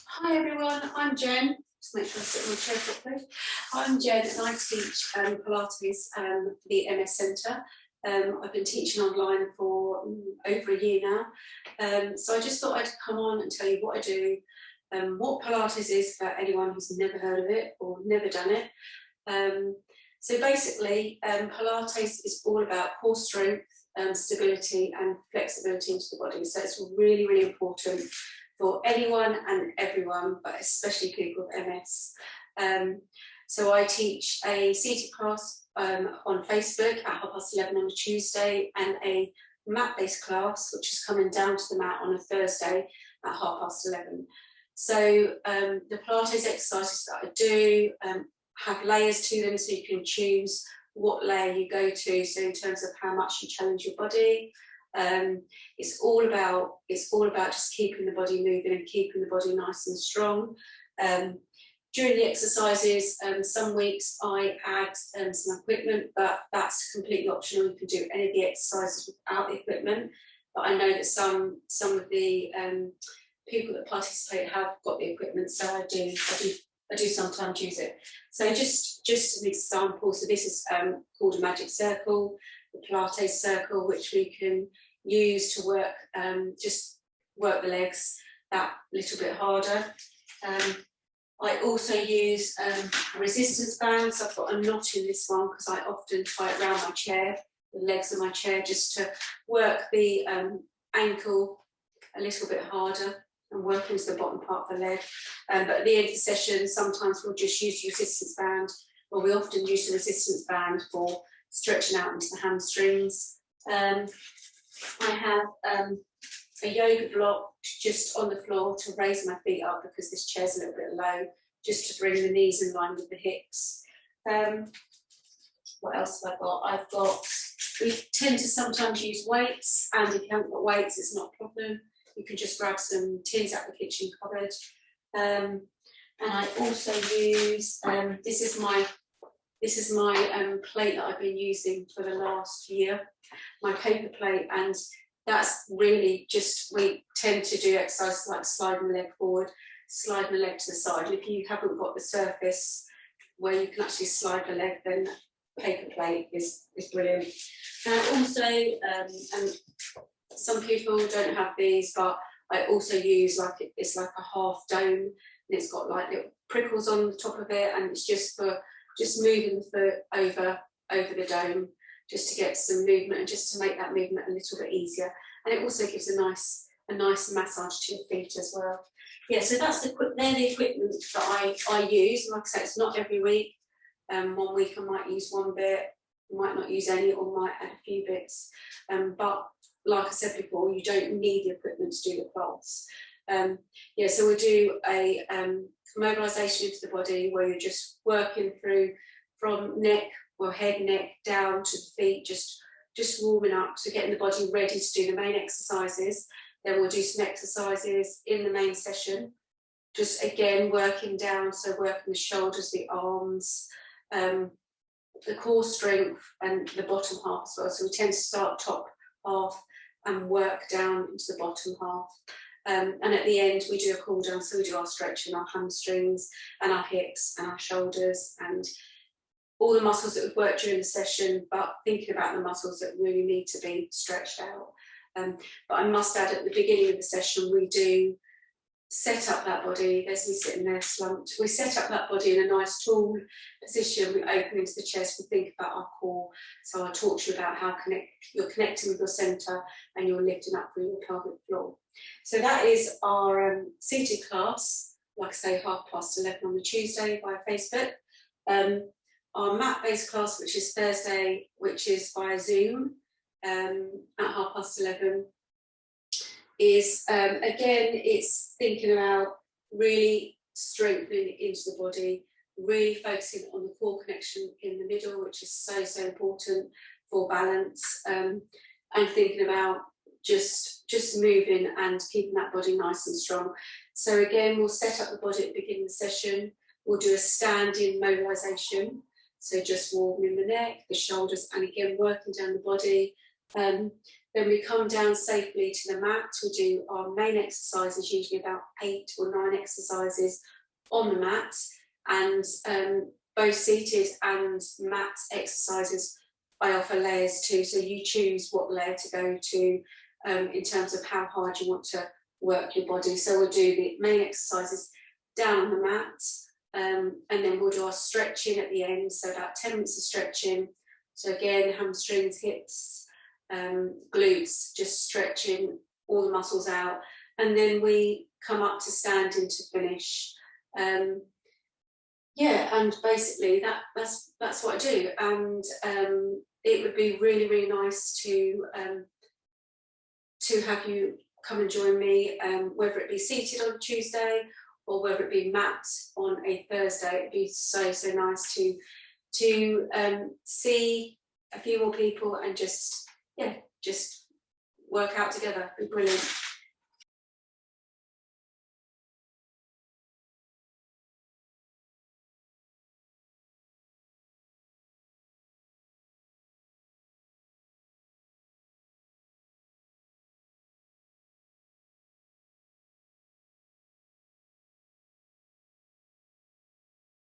Hi everyone, I'm Jen. Just make sure I sit on my chair properly. I'm Jen and I teach Pilates for the MS Centre. I've been teaching online for over a year now. So I just thought I'd come on and tell you what I do, what Pilates is for anyone who's never heard of it or never done it. So basically, Pilates is all about core strength, stability and flexibility into the body. So it's really, really important for anyone and everyone, but especially people with MS. So I teach a seated class on Facebook at 11:30 on a Tuesday, and a mat-based class, which is coming down to the mat on a Thursday at 11:30. So the Pilates exercises that I do have layers to them, so you can choose what layer you go to. So in terms of how much you challenge your body, it's all about just keeping the body moving and keeping the body nice and strong. During the exercises, some weeks I add some equipment, but that's completely optional. You can do any of the exercises without the equipment. But I know that some of the people that participate have got the equipment, so I do sometimes use it. So just an example. So this is called a magic circle, the Pilates circle, which we can use to work just work the legs that little bit harder. I also use resistance bands. I've got a knot in this one because I often tie it around my chair, the legs of my chair, just to work the ankle a little bit harder and work into the bottom part of the leg. But at the end of the session, sometimes we'll just use the resistance band, or we often use the resistance band for stretching out into the hamstrings. I have a yoga block just on the floor to raise my feet up because this chair's a little bit low, just to bring the knees in line with the hips. What else have I got? We tend to sometimes use weights, and if you haven't got weights, it's not a problem. You can just grab some tins out of the kitchen cupboard. And I also use, this is my plate that I've been using for the last year, my paper plate, and that's really just, we tend to do exercises like sliding the leg forward, sliding the leg to the side. And if you haven't got the surface where you can actually slide the leg, then paper plate is brilliant. Now also, and some people don't have these, but I also use it's like a half dome, and it's got like little prickles on the top of it, and it's just for moving the foot over the dome, just to get some movement and just to make that movement a little bit easier. And it also gives a nice massage to your feet as well. Yeah, so they're the equipment that I use. And like I say, it's not every week. 1 week I might use one bit, might not use any, or might add a few bits. But like I said before, you don't need the equipment to do the class. Yeah, so we do a mobilisation into the body where you're just working through from neck or head, neck down to the feet, just warming up, so getting the body ready to do the main exercises. Then we'll do some exercises in the main session, just again working down, so working the shoulders, the arms, the core strength and the bottom half as well. So we tend to start top half and work down into the bottom half. And at the end we do a cool down, so we do our stretching, our hamstrings and our hips and our shoulders and all the muscles that we've worked during the session, but thinking about the muscles that really need to be stretched out. But I must add, at the beginning of the session we do set up that body. There's me sitting there slumped. We set up that body in a nice tall position. We open into the chest. We think about our core. So I talk to you about how you're connecting with your centre and you're lifting up through your pelvic floor. So that is our seated class, like I say, 11:30 on the Tuesday via Facebook. Our mat-based class, which is Thursday, which is via Zoom at 11:30. Is again, it's thinking about really strengthening into the body, really focusing on the core connection in the middle, which is so important for balance, and thinking about just moving and keeping that body nice and strong. So again, we'll set up the body at the beginning of the session. We'll do a standing mobilisation, so just warming the neck, the shoulders, and again working down the body. Then we come down safely to the mat. We do our main exercises, usually about 8 or 9 exercises on the mat, and both seated and mat exercises I offer layers too, so you choose what layer to go to in terms of how hard you want to work your body. So we'll do the main exercises down on the mat, and then we'll do our stretching at the end, so about 10 minutes of stretching. So again, hamstrings, hips, glutes, just stretching all the muscles out, and then we come up to standing to finish. Yeah, and basically that's what I do, and it would be really, really nice to have you come and join me, whether it be seated on Tuesday or whether it be mat on a Thursday. It'd be so nice to see a few more people and just work out together. It'd be brilliant.